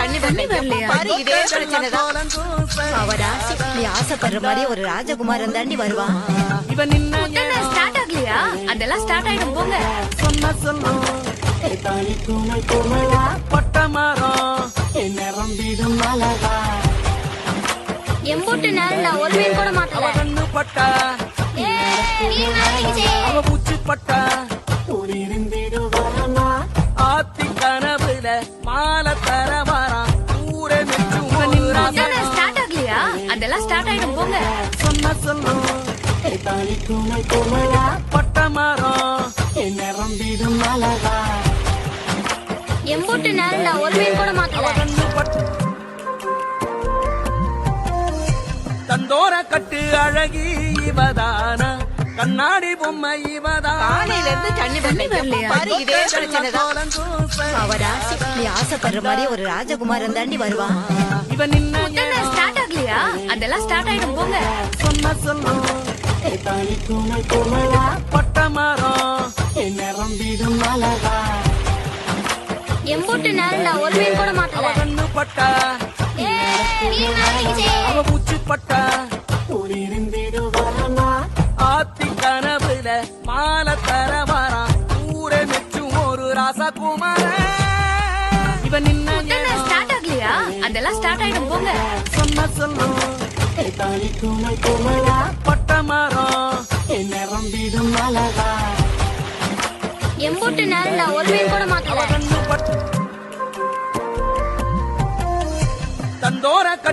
தண்ணி வரலையா? பாரு, இதே பிரச்சனைதான். அவராசி நீ ஆசைப்படுற மாதிரி ஒரு ராஜகுமாரன் தாண்டி வருவான். இவன் நின்ன ஸ்டார்ட் ஆகலையா? அதெல்லாம் ஸ்டார்ட் ஆயிடும் போங்க. சொன்ன சொல்லும் பட்ட மரம் நிரம்பிடும் அழகா எம்பூட்டு நேரம் நான் ஒரு மீன் கூட மாட்டல. கண்ணு பட்டா அவ பூச்சி பட்டா ஆத்தி கனவுல மாலை தர வரான் ஊரே ஸ்டார்ட் ஆகலையா? அதெல்லாம் ஸ்டார்ட் ஆயிடும் போங்க. சொன்ன சொல்லும் பட்ட மரம் நிரம்பிடும் அழகா எம்பூட்டு நேரம் நான் ஒரு மீன் கூட மாட்டல. கண்ணு பட்டா தந்தோர கட்டு அழகி இவதான கண்ணாடி பொம்மை இவதான். காலையில இருந்து தண்ணி வரலையா? பாரு, இதே பிரச்சனைதான். அவராசி நீ ஆசைப்படுற மாதிரி ஒரு ராஜகுமாரன் தாண்டி வருவான். இவன் நின்ன ஸ்டார்ட் ஆகலையா? அதெல்லாம் ஸ்டார்ட் ஆயிடும் போங்க. சொன்ன சொல்லும் பட்ட மரம் நிரம்பிடும் அழகா எம்பூட்டு நேரம் நான் ஒரு மீன் கூட மாட்டல. கண்ணு பட்டா அவ பூச்சி பட்டா ஆத்தி கனவுல மாலை தர வரான் ஊரே மெச்சும் ஒரு ராசகுமார. இவன் நின்ன ஸ்டார்ட் ஆகலையா? அதெல்லாம் ஸ்டார்ட் ஆயிடும் போங்க. சொன்ன சொல்லும் பட்ட மரம் நிரம்பிடும் அழகா எம்பூட்டு நேரம் நான் ஒரு மீன் கூட மாட்டல. தந்தோர